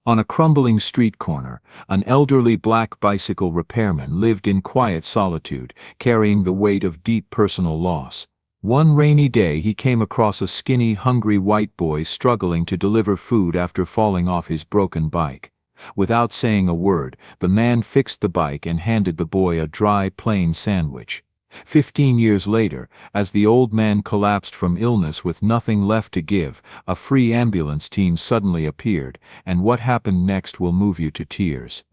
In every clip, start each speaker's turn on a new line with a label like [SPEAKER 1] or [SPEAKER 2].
[SPEAKER 1] On a crumbling street corner, an elderly black bicycle repairman lived in quiet solitude, carrying the weight of deep personal loss. One rainy day he came across a skinny, hungry white boy struggling to deliver food after falling off his broken bike. Without saying a word, the man fixed the bike and handed the boy a dry, plain sandwich. 15 years later, as the old man collapsed from illness with nothing left to give, a free ambulance team suddenly appeared, and what happened next will move you to tears.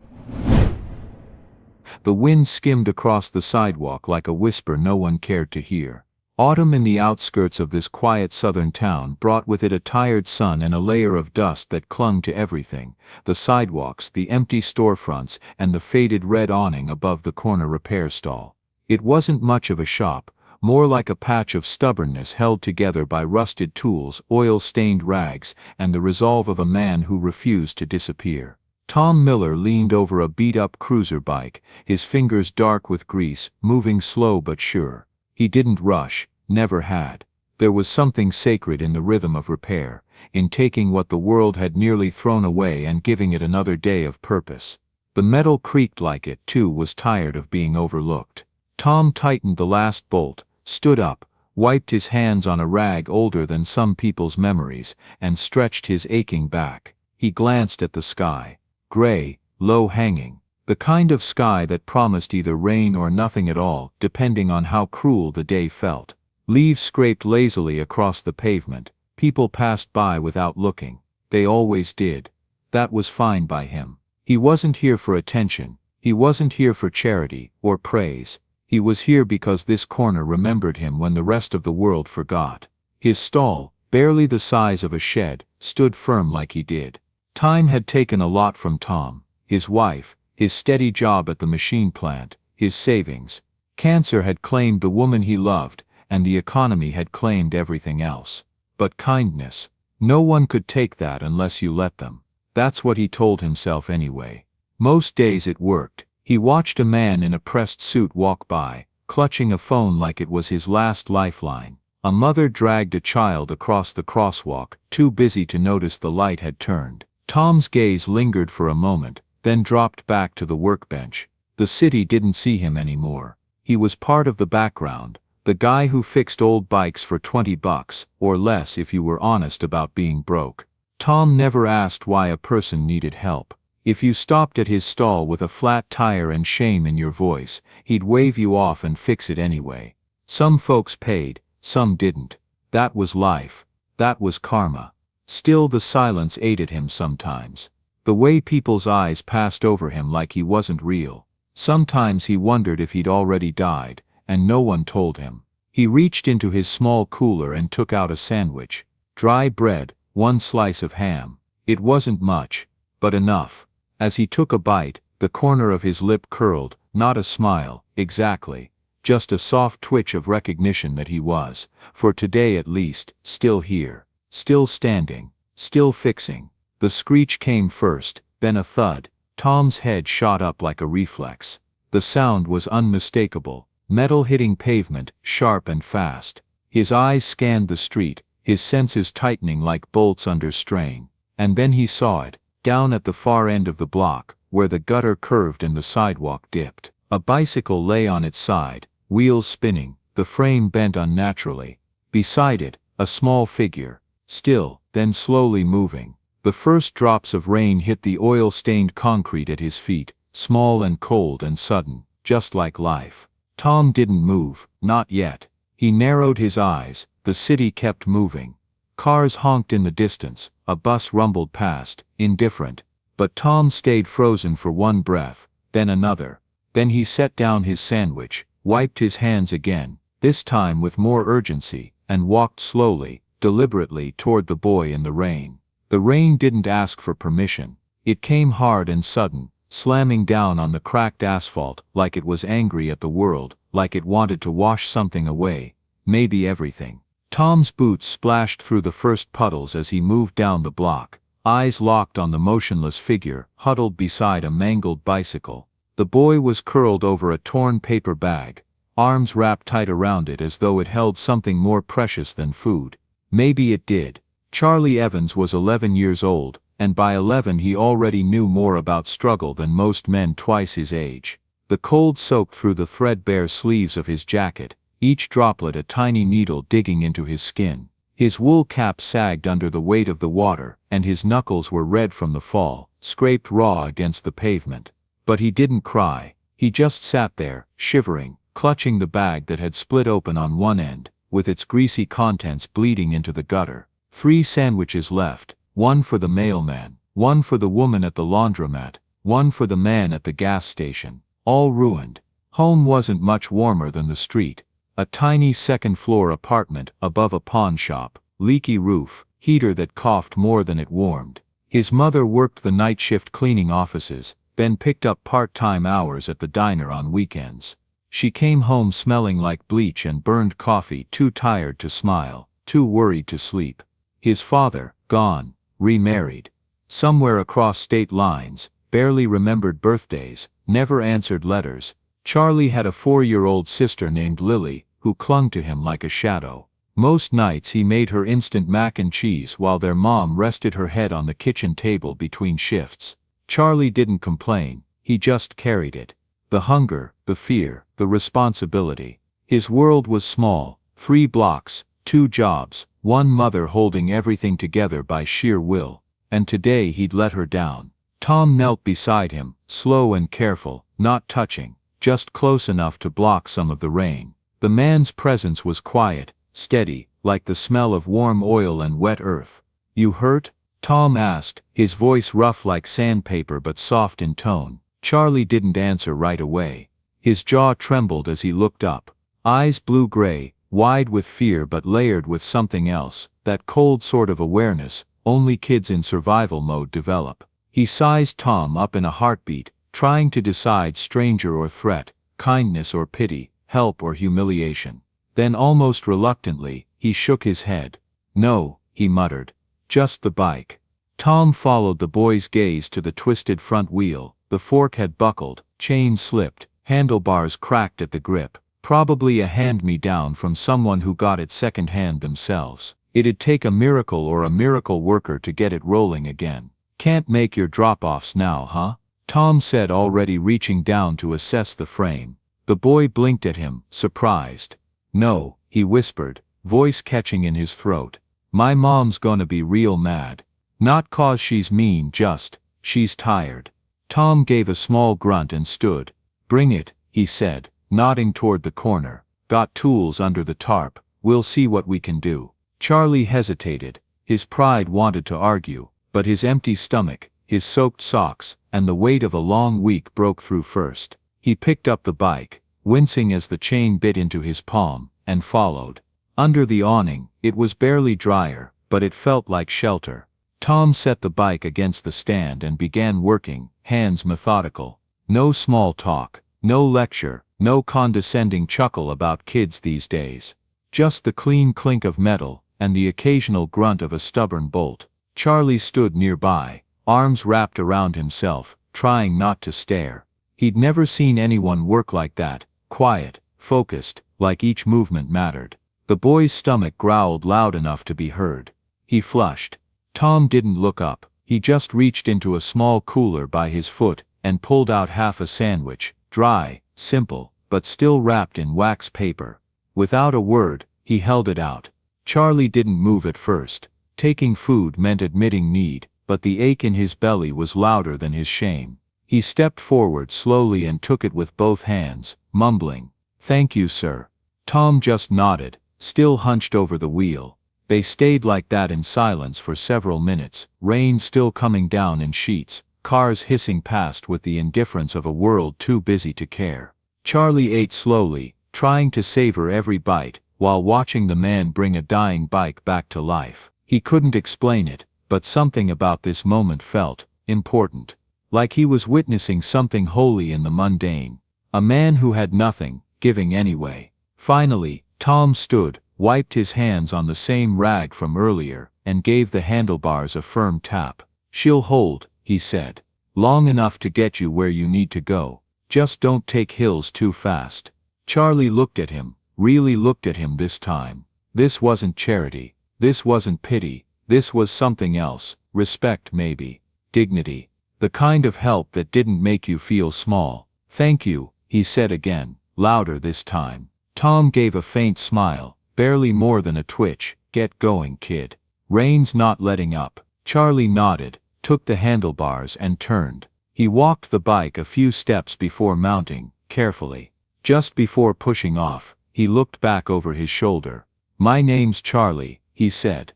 [SPEAKER 1] The wind skimmed across the sidewalk like a whisper no one cared to hear. Autumn in the outskirts of this quiet southern town brought with it a tired sun and a layer of dust that clung to everything: the sidewalks, the empty storefronts, and the faded red awning above the corner repair stall. It wasn't much of a shop, more like a patch of stubbornness held together by rusted tools, oil-stained rags, and the resolve of a man who refused to disappear. Tom Miller leaned over a beat-up cruiser bike, his fingers dark with grease, moving slow but sure. He didn't rush, never had. There was something sacred in the rhythm of repair, in taking what the world had nearly thrown away and giving it another day of purpose. The metal creaked like it, too, was tired of being overlooked. Tom tightened the last bolt, stood up, wiped his hands on a rag older than some people's memories, and stretched his aching back. He glanced at the sky. Gray, low-hanging. The kind of sky that promised either rain or nothing at all, depending on how cruel the day felt. Leaves scraped lazily across the pavement. People passed by without looking. They always did. That was fine by him. He wasn't here for attention. He wasn't here for charity or praise. He was here because this corner remembered him when the rest of the world forgot. His stall, barely the size of a shed, stood firm like he did. Time had taken a lot from Tom: his wife, his steady job at the machine plant, his savings. Cancer had claimed the woman he loved, and the economy had claimed everything else. But kindness, no one could take that unless you let them. That's what he told himself anyway. Most days it worked. He watched a man in a pressed suit walk by, clutching a phone like it was his last lifeline. A mother dragged a child across the crosswalk, too busy to notice the light had turned. Tom's gaze lingered for a moment, then dropped back to the workbench. The city didn't see him anymore. He was part of the background, the guy who fixed old bikes for $20, or less if you were honest about being broke. Tom never asked why a person needed help. If you stopped at his stall with a flat tire and shame in your voice, he'd wave you off and fix it anyway. Some folks paid, some didn't. That was life. That was karma. Still, the silence aided him sometimes. The way people's eyes passed over him like he wasn't real. Sometimes he wondered if he'd already died, and no one told him. He reached into his small cooler and took out a sandwich. Dry bread, one slice of ham. It wasn't much, but enough. As he took a bite, the corner of his lip curled, not a smile, exactly, just a soft twitch of recognition that he was, for today at least, still here, still standing, still fixing. The screech came first, then a thud. Tom's head shot up like a reflex. The sound was unmistakable, metal hitting pavement, sharp and fast. His eyes scanned the street, his senses tightening like bolts under strain. And then he saw it. Down at the far end of the block, where the gutter curved and the sidewalk dipped. A bicycle lay on its side, wheels spinning, the frame bent unnaturally. Beside it, a small figure, still, then slowly moving. The first drops of rain hit the oil-stained concrete at his feet, small and cold and sudden, just like life. Tom didn't move, not yet. He narrowed his eyes. The city kept moving. Cars honked in the distance, a bus rumbled past, indifferent. But Tom stayed frozen for one breath, then another. Then he set down his sandwich, wiped his hands again, this time with more urgency, and walked slowly, deliberately toward the boy in the rain. The rain didn't ask for permission. It came hard and sudden, slamming down on the cracked asphalt like it was angry at the world, like it wanted to wash something away, maybe everything. Tom's boots splashed through the first puddles as he moved down the block, eyes locked on the motionless figure huddled beside a mangled bicycle. The boy was curled over a torn paper bag, arms wrapped tight around it as though it held something more precious than food. Maybe it did. Charlie Evans was 11 years old, and by 11 he already knew more about struggle than most men twice his age. The cold soaked through the threadbare sleeves of his jacket, each droplet a tiny needle digging into his skin. His wool cap sagged under the weight of the water, and his knuckles were red from the fall, scraped raw against the pavement. But he didn't cry. He just sat there, shivering, clutching the bag that had split open on one end, with its greasy contents bleeding into the gutter. 3 sandwiches left, one for the mailman, one for the woman at the laundromat, one for the man at the gas station. All ruined. Home wasn't much warmer than the street. A tiny second-floor apartment above a pawn shop, leaky roof, heater that coughed more than it warmed. His mother worked the night shift cleaning offices, then picked up part-time hours at the diner on weekends. She came home smelling like bleach and burned coffee, too tired to smile, too worried to sleep. His father, gone, remarried. Somewhere across state lines, barely remembered birthdays, never answered letters. Charlie had a 4-year-old sister named Lily, who clung to him like a shadow. Most nights he made her instant mac and cheese while their mom rested her head on the kitchen table between shifts. Charlie didn't complain, he just carried it. The hunger, the fear, the responsibility. His world was small, 3 blocks, 2 jobs, one mother holding everything together by sheer will. And today he'd let her down. Tom knelt beside him, slow and careful, not touching, just close enough to block some of the rain. The man's presence was quiet, steady, like the smell of warm oil and wet earth. "You hurt?" Tom asked, his voice rough like sandpaper but soft in tone. Charlie didn't answer right away. His jaw trembled as he looked up. Eyes blue-gray, wide with fear but layered with something else, that cold sort of awareness only kids in survival mode develop. He sized Tom up in a heartbeat, trying to decide stranger or threat, kindness or pity, help or humiliation. Then almost reluctantly, he shook his head. "No," he muttered. "Just the bike." Tom followed the boy's gaze to the twisted front wheel. The fork had buckled, chain slipped, handlebars cracked at the grip. Probably a hand-me-down from someone who got it second-hand themselves. It'd take a miracle or a miracle worker to get it rolling again. "Can't make your drop-offs now, huh?" Tom said, already reaching down to assess the frame. The boy blinked at him, surprised. "No," he whispered, voice catching in his throat. "My mom's gonna be real mad. Not 'cause she's mean, just, she's tired." Tom gave a small grunt and stood. "Bring it," he said, nodding toward the corner. "Got tools under the tarp, we'll see what we can do." Charlie hesitated. His pride wanted to argue, but his empty stomach, his soaked socks, and the weight of a long week broke through first. He picked up the bike, wincing as the chain bit into his palm, and followed. Under the awning, it was barely drier, but it felt like shelter. Tom set the bike against the stand and began working, hands methodical. No small talk, no lecture, no condescending chuckle about kids these days. Just the clean clink of metal, and the occasional grunt of a stubborn bolt. Charlie stood nearby, arms wrapped around himself, trying not to stare. He'd never seen anyone work like that, quiet, focused, like each movement mattered. The boy's stomach growled loud enough to be heard. He flushed. Tom didn't look up. He just reached into a small cooler by his foot and pulled out half a sandwich, dry, simple, but still wrapped in wax paper. Without a word, he held it out. Charlie didn't move at first. Taking food meant admitting need, but the ache in his belly was louder than his shame. He stepped forward slowly and took it with both hands, mumbling, "Thank you, sir." Tom just nodded, still hunched over the wheel. They stayed like that in silence for several minutes, rain still coming down in sheets, cars hissing past with the indifference of a world too busy to care. Charlie ate slowly, trying to savor every bite, while watching the man bring a dying bike back to life. He couldn't explain it, but something about this moment felt important. Like he was witnessing something holy in the mundane. A man who had nothing, giving anyway. Finally, Tom stood, wiped his hands on the same rag from earlier, and gave the handlebars a firm tap. "She'll hold," he said. "Long enough to get you where you need to go. Just don't take hills too fast." Charlie looked at him, really looked at him this time. This wasn't charity. This wasn't pity. This was something else, respect maybe, dignity. The kind of help that didn't make you feel small. "Thank you," he said again, louder this time. Tom gave a faint smile, barely more than a twitch. "Get going, kid." Reins not letting up. Charlie nodded, took the handlebars and turned. He walked the bike a few steps before mounting, carefully. Just before pushing off, he looked back over his shoulder. "My name's Charlie," he said.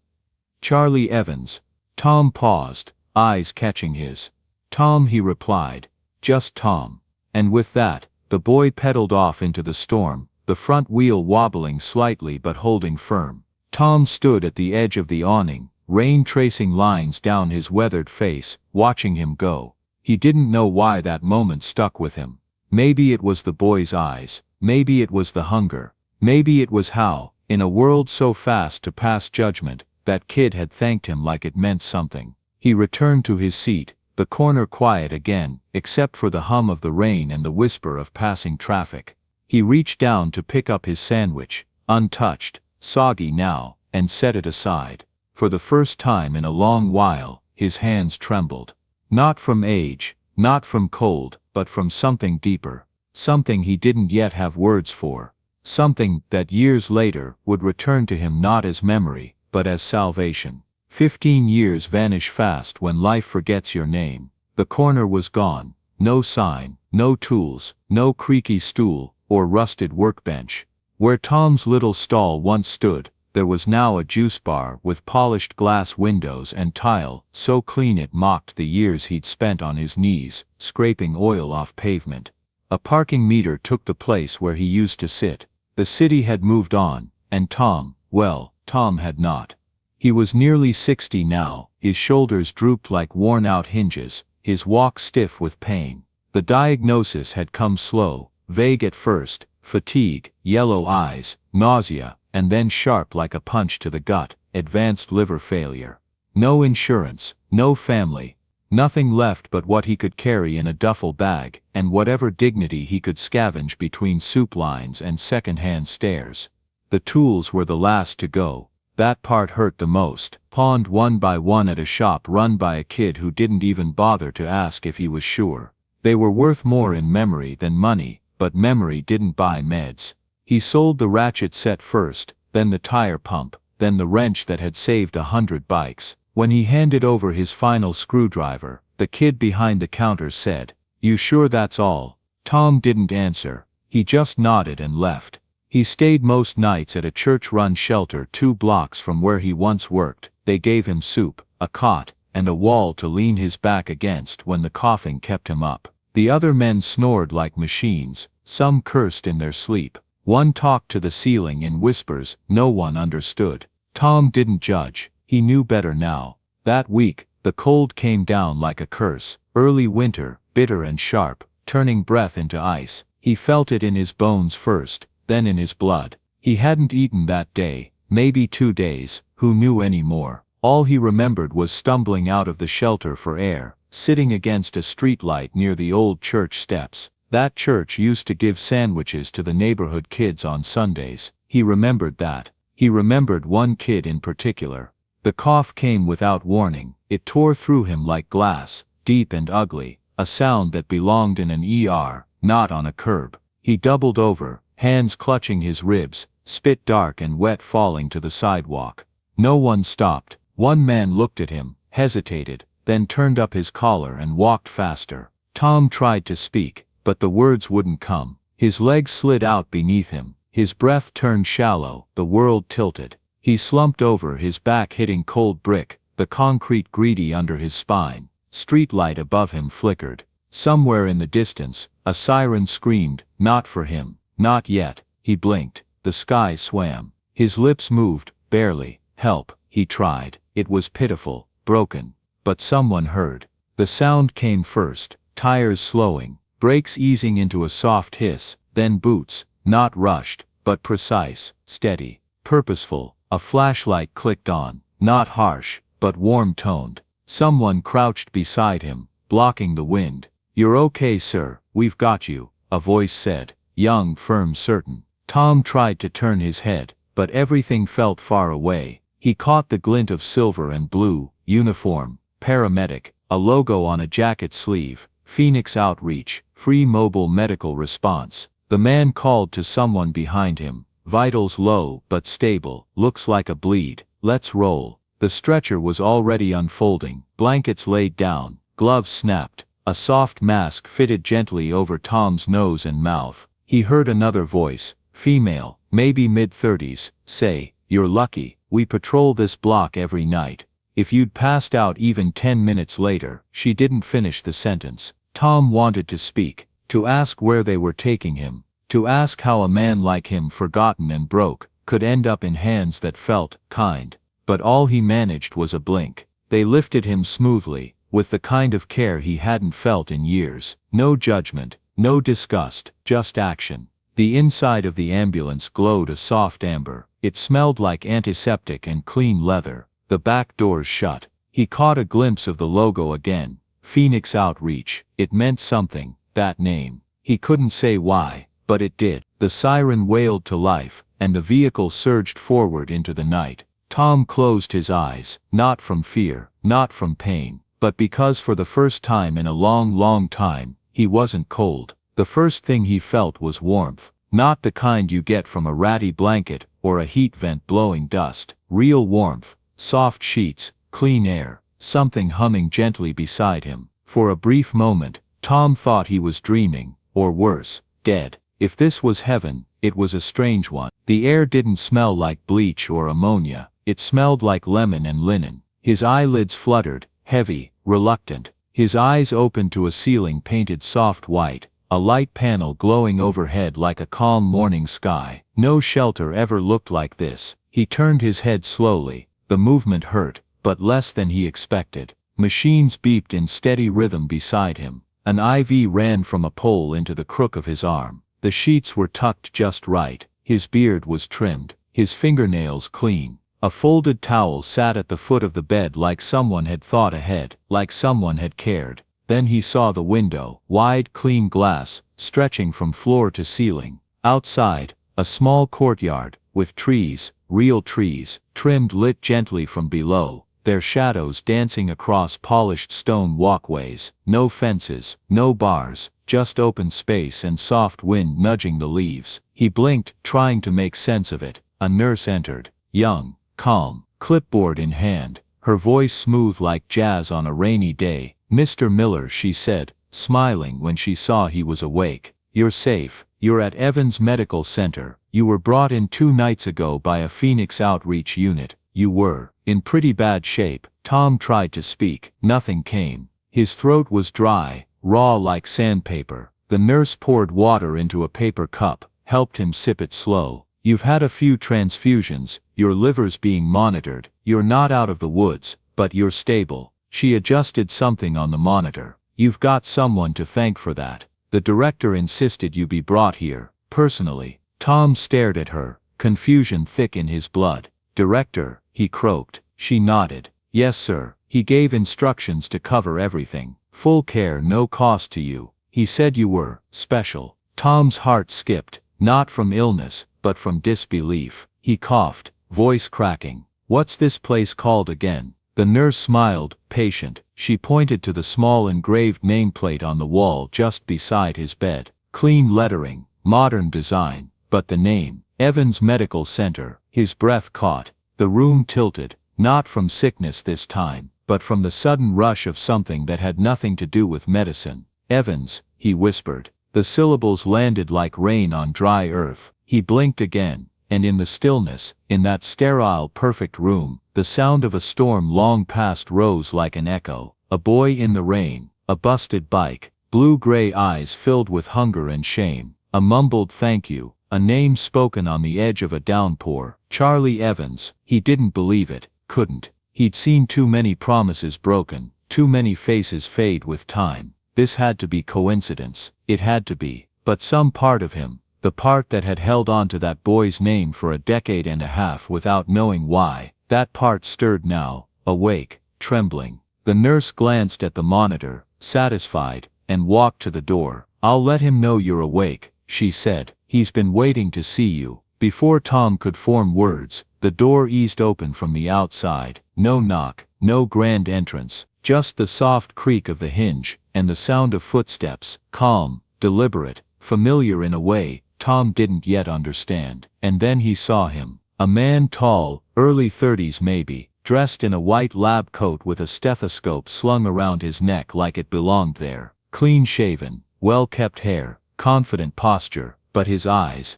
[SPEAKER 1] "Charlie Evans." Tom paused, eyes catching his. "Tom," he replied. "Just Tom." And with that, the boy pedaled off into the storm, the front wheel wobbling slightly but holding firm. Tom stood at the edge of the awning, rain tracing lines down his weathered face, watching him go. He didn't know why that moment stuck with him. Maybe it was the boy's eyes, maybe it was the hunger, maybe it was how, in a world so fast to pass judgment, that kid had thanked him like it meant something. He returned to his seat, the corner quiet again, except for the hum of the rain and the whisper of passing traffic. He reached down to pick up his sandwich, untouched, soggy now, and set it aside. For the first time in a long while, his hands trembled. Not from age, not from cold, but from something deeper. Something he didn't yet have words for. Something that years later would return to him not as memory, but as salvation. 15 years vanish fast when life forgets your name. The corner was gone. No sign, no tools, no creaky stool, or rusted workbench. Where Tom's little stall once stood, there was now a juice bar with polished glass windows and tile so clean it mocked the years he'd spent on his knees, scraping oil off pavement. A parking meter took the place where he used to sit. The city had moved on, and Tom, well, Tom had not. He was nearly 60 now, his shoulders drooped like worn-out hinges, his walk stiff with pain. The diagnosis had come slow, vague at first, fatigue, yellow eyes, nausea, and then sharp like a punch to the gut, advanced liver failure. No insurance, no family, nothing left but what he could carry in a duffel bag, and whatever dignity he could scavenge between soup lines and second-hand stares. The tools were the last to go. That part hurt the most, pawned one by one at a shop run by a kid who didn't even bother to ask if he was sure. They were worth more in memory than money, but memory didn't buy meds. He sold the ratchet set first, then the tire pump, then the wrench that had saved 100 bikes. When he handed over his final screwdriver, the kid behind the counter said, "You sure that's all?" Tom didn't answer. He just nodded and left. He stayed most nights at a church-run shelter 2 blocks from where he once worked. They gave him soup, a cot, and a wall to lean his back against when the coughing kept him up. The other men snored like machines, some cursed in their sleep. One talked to the ceiling in whispers no one understood. Tom didn't judge, he knew better now. That week, the cold came down like a curse, early winter, bitter and sharp, turning breath into ice. He felt it in his bones first, then in his blood. He hadn't eaten that day, maybe 2 days, who knew any more? All he remembered was stumbling out of the shelter for air, sitting against a streetlight near the old church steps. That church used to give sandwiches to the neighborhood kids on Sundays. He remembered that. He remembered one kid in particular. The cough came without warning. It tore through him like glass, deep and ugly, a sound that belonged in an ER, not on a curb. He doubled over, hands clutching his ribs, spit dark and wet falling to the sidewalk. No one stopped. One man looked at him, hesitated, then turned up his collar and walked faster. Tom tried to speak, but the words wouldn't come. His legs slid out beneath him, his breath turned shallow, the world tilted. He slumped over, his back hitting cold brick, the concrete greedy under his spine. Streetlight above him flickered. Somewhere in the distance, a siren screamed, not for him, not yet. He blinked, the sky swam. His lips moved, barely. Help, he tried. It was pitiful, broken. But someone heard. The sound came first, tires slowing, brakes easing into a soft hiss, then boots, not rushed, but precise, steady, purposeful. A flashlight clicked on, not harsh, but warm-toned. Someone crouched beside him, blocking the wind. "You're okay, sir, we've got you," a voice said, young, firm, certain. Tom tried to turn his head, but everything felt far away. He caught the glint of silver and blue, uniform, paramedic, a logo on a jacket sleeve, Phoenix Outreach, free mobile medical response. The man called to someone behind him, vitals low but stable, looks like a bleed, let's roll. The stretcher was already unfolding, blankets laid down, gloves snapped, a soft mask fitted gently over Tom's nose and mouth. He heard another voice, female, maybe mid-30s, say, "You're lucky, we patrol this block every night. If you'd passed out even 10 minutes later." She didn't finish the sentence. Tom wanted to speak, to ask where they were taking him, to ask how a man like him, forgotten and broke, could end up in hands that felt kind. But all he managed was a blink. They lifted him smoothly, with the kind of care he hadn't felt in years. No judgment, no disgust, just action. The inside of the ambulance glowed a soft amber. It smelled like antiseptic and clean leather. The back doors shut. He caught a glimpse of the logo again. Phoenix Outreach. It meant something, that name. He couldn't say why, but it did. The siren wailed to life, and the vehicle surged forward into the night. Tom closed his eyes, not from fear, not from pain, but because for the first time in a long, long time, he wasn't cold. The first thing he felt was warmth. Not the kind you get from a ratty blanket or a heat vent blowing dust. Real warmth, soft sheets, clean air, something humming gently beside him. For a brief moment, Tom thought he was dreaming, or worse, dead. If this was heaven, it was a strange one. The air didn't smell like bleach or ammonia. It smelled like lemon and linen. His eyelids fluttered, heavy, reluctant. His eyes opened to a ceiling painted soft white, a light panel glowing overhead like a calm morning sky. No shelter ever looked like this. He turned his head slowly. The movement hurt, but less than he expected. Machines beeped in steady rhythm beside him. An IV ran from a pole into the crook of his arm. The sheets were tucked just right. His beard was trimmed, his fingernails clean. A folded towel sat at the foot of the bed like someone had thought ahead, like someone had cared. Then he saw the window, wide clean glass, stretching from floor to ceiling. Outside, a small courtyard, with trees, real trees, trimmed lit gently from below, their shadows dancing across polished stone walkways. No fences, no bars, just open space and soft wind nudging the leaves. He blinked, trying to make sense of it. A nurse entered, young, calm, clipboard in hand, her voice smooth like jazz on a rainy day. "Mr. Miller," she said, smiling when she saw he was awake. "You're safe. You're at Evans Medical Center. You were brought in 2 nights ago by a Phoenix Outreach unit. You were in pretty bad shape." Tom tried to speak. Nothing came. His throat was dry, raw like sandpaper. The nurse poured water into a paper cup, helped him sip it slow. "You've had a few transfusions, your liver's being monitored. You're not out of the woods, but you're stable." She adjusted something on the monitor. "You've got someone to thank for that. The director insisted you be brought here, personally." Tom stared at her, confusion thick in his blood. "Director," he croaked. She nodded. "Yes, sir. He gave instructions to cover everything. Full care, no cost to you. He said you were special." Tom's heart skipped, not from illness, but from disbelief. He coughed, voice cracking. "What's this place called again?" The nurse smiled, patient. She pointed to the small engraved nameplate on the wall just beside his bed. Clean lettering, modern design, but the name, Evans Medical Center. His breath caught. The room tilted, not from sickness this time, but from the sudden rush of something that had nothing to do with medicine. "Evans," he whispered. The syllables landed like rain on dry earth. He blinked again, and in the stillness, in that sterile, perfect room, the sound of a storm long past rose like an echo. A boy in the rain, a busted bike, blue-gray eyes filled with hunger and shame, a mumbled thank you, a name spoken on the edge of a downpour. Charlie Evans. He didn't believe it, couldn't. He'd seen too many promises broken, too many faces fade with time. This had to be coincidence. It had to be. But some part of him, the part that had held on to that boy's name for a decade and a half without knowing why, that part stirred now, awake, trembling. The nurse glanced at the monitor, satisfied, and walked to the door. "I'll let him know you're awake," she said. "He's been waiting to see you." Before Tom could form words, the door eased open from the outside. No knock, no grand entrance, Just the soft creak of the hinge, and the sound of footsteps, calm, deliberate, familiar in a way Tom didn't yet understand. And then he saw him. A man tall, early 30s maybe, dressed in a white lab coat with a stethoscope slung around his neck like it belonged there. Clean-shaven, well-kept hair, confident posture, but his eyes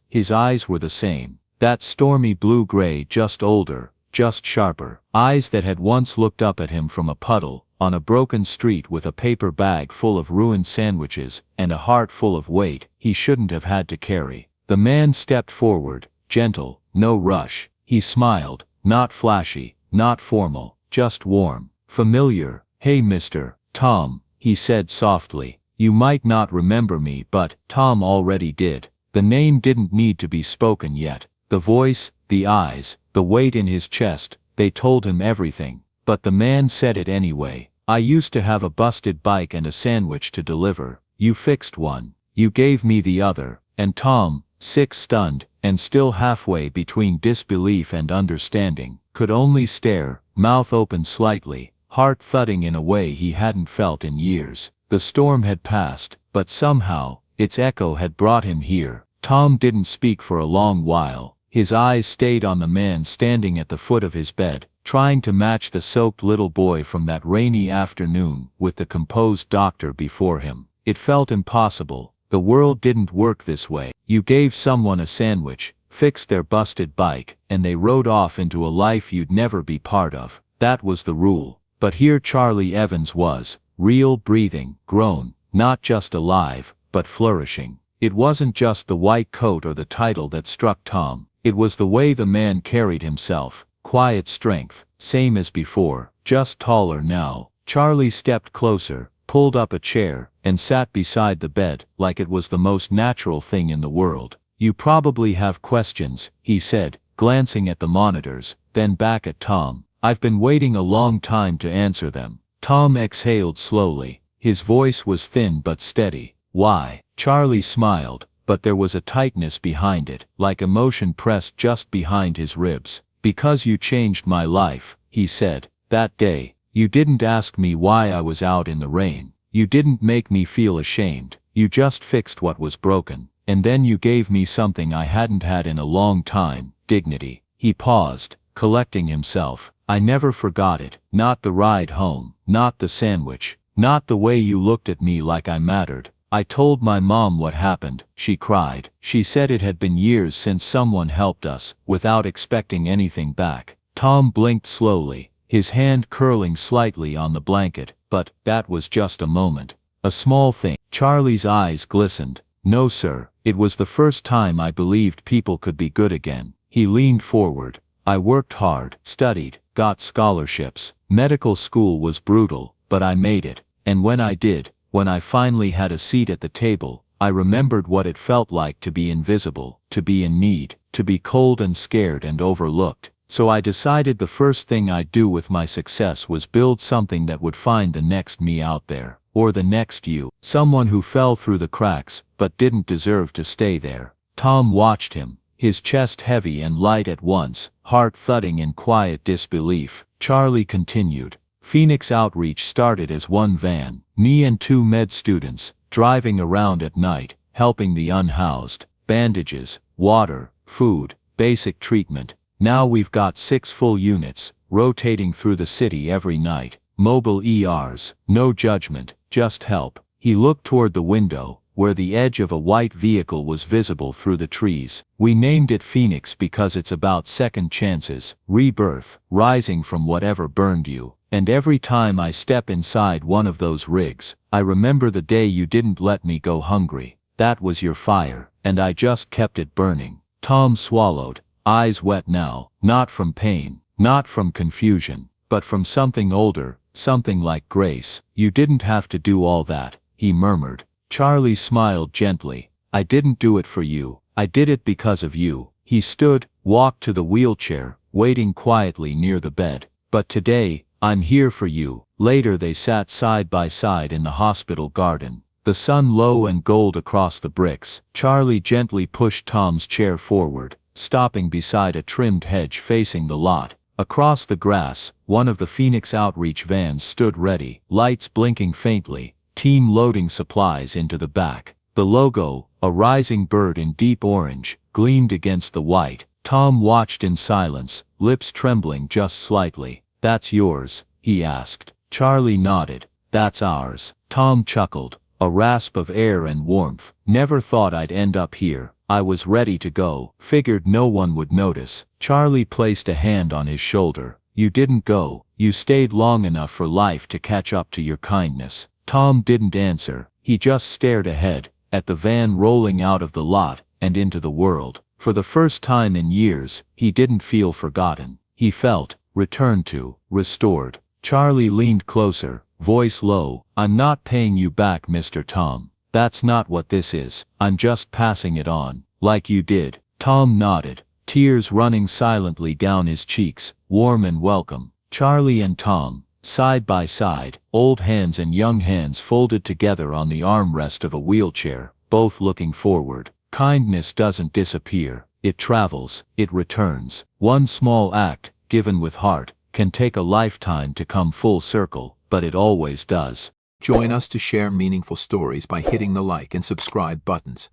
[SPEAKER 1] were the same. That stormy blue-gray, just older, just sharper. Eyes that had once looked up at him from a puddle, on a broken street with a paper bag full of ruined sandwiches, and a heart full of weight he shouldn't have had to carry. The man stepped forward, gentle, no rush. He smiled, not flashy, not formal, just warm, familiar. "Hey Mr. Tom," he said softly. "You might not remember me, but..." Tom already did. The name didn't need to be spoken yet. The voice, the eyes, the weight in his chest, they told him everything. But the man said it anyway. "I used to have a busted bike and a sandwich to deliver. You fixed one. You gave me the other." And Tom, sick, stunned, and still halfway between disbelief and understanding, could only stare, mouth open slightly, heart thudding in a way he hadn't felt in years. The storm had passed, but somehow, its echo had brought him here. Tom didn't speak for a long while. His eyes stayed on the man standing at the foot of his bed, trying to match the soaked little boy from that rainy afternoon with the composed doctor before him. It felt impossible. The world didn't work this way. You gave someone a sandwich, fixed their busted bike, and they rode off into a life you'd never be part of. That was the rule. But here Charlie Evans was, real, breathing, grown, not just alive, but flourishing. It wasn't just the white coat or the title that struck Tom. It was the way the man carried himself. Quiet strength, same as before, just taller now. Charlie stepped closer, pulled up a chair, and sat beside the bed, like it was the most natural thing in the world. "You probably have questions," he said, glancing at the monitors, then back at Tom. "I've been waiting a long time to answer them." Tom exhaled slowly. His voice was thin but steady. "Why?" Charlie smiled, but there was a tightness behind it, like emotion pressed just behind his ribs. "Because you changed my life," he said. "That day, you didn't ask me why I was out in the rain. You didn't make me feel ashamed. You just fixed what was broken. And then you gave me something I hadn't had in a long time, dignity." He paused, collecting himself. "I never forgot it. Not the ride home, not the sandwich, not the way you looked at me like I mattered. I told my mom what happened," she cried. "She said it had been years since someone helped us, without expecting anything back." Tom blinked slowly, his hand curling slightly on the blanket, but that was just a moment. A small thing. Charlie's eyes glistened. "No sir, it was the first time I believed people could be good again." He leaned forward. "I worked hard, studied, got scholarships. Medical school was brutal, but I made it. And when I did, when I finally had a seat at the table, I remembered what it felt like to be invisible, to be in need, to be cold and scared and overlooked. So I decided the first thing I'd do with my success was build something that would find the next me out there, or the next you, someone who fell through the cracks, but didn't deserve to stay there." Tom watched him, his chest heavy and light at once, heart thudding in quiet disbelief. Charlie continued. "Phoenix Outreach started as one van, me and 2 med students, driving around at night, helping the unhoused, bandages, water, food, basic treatment. Now we've got 6 full units, rotating through the city every night. Mobile ERs, no judgment, just help." He looked toward the window, where the edge of a white vehicle was visible through the trees. "We named it Phoenix because it's about second chances, rebirth, rising from whatever burned you. And every time I step inside one of those rigs, I remember the day you didn't let me go hungry. That was your fire, and I just kept it burning." Tom swallowed, eyes wet now, not from pain, not from confusion, but from something older, something like grace. "You didn't have to do all that," he murmured. Charlie smiled gently. "I didn't do it for you. I did it because of you." He stood, walked to the wheelchair, waiting quietly near the bed. "But today, I'm here for you." Later they sat side by side in the hospital garden. The sun low and gold across the bricks. Charlie gently pushed Tom's chair forward, stopping beside a trimmed hedge facing the lot. Across the grass, one of the Phoenix Outreach vans stood ready, lights blinking faintly, team loading supplies into the back. The logo, a rising bird in deep orange, gleamed against the white. Tom watched in silence, lips trembling just slightly. "That's yours?" he asked. Charlie nodded. "That's ours." Tom chuckled, a rasp of air and warmth. "Never thought I'd end up here. I was ready to go, figured no one would notice." Charlie placed a hand on his shoulder. "You didn't go. You stayed long enough for life to catch up to your kindness." Tom didn't answer. He just stared ahead, at the van rolling out of the lot, and into the world. For the first time in years, he didn't feel forgotten. He felt, returned to, restored. Charlie leaned closer, voice low. "I'm not paying you back, Mr. Tom. That's not what this is. I'm just passing it on, like you did." Tom nodded, tears running silently down his cheeks, warm and welcome. Charlie and Tom, side by side, old hands and young hands folded together on the armrest of a wheelchair, both looking forward. Kindness doesn't disappear. It travels, it returns. One small act, given with heart, can take a lifetime to come full circle, but it always does.
[SPEAKER 2] Join us to share meaningful stories by hitting the like and subscribe buttons.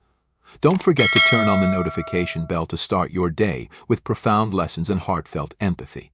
[SPEAKER 2] Don't forget to turn on the notification bell to start your day with profound lessons and heartfelt empathy.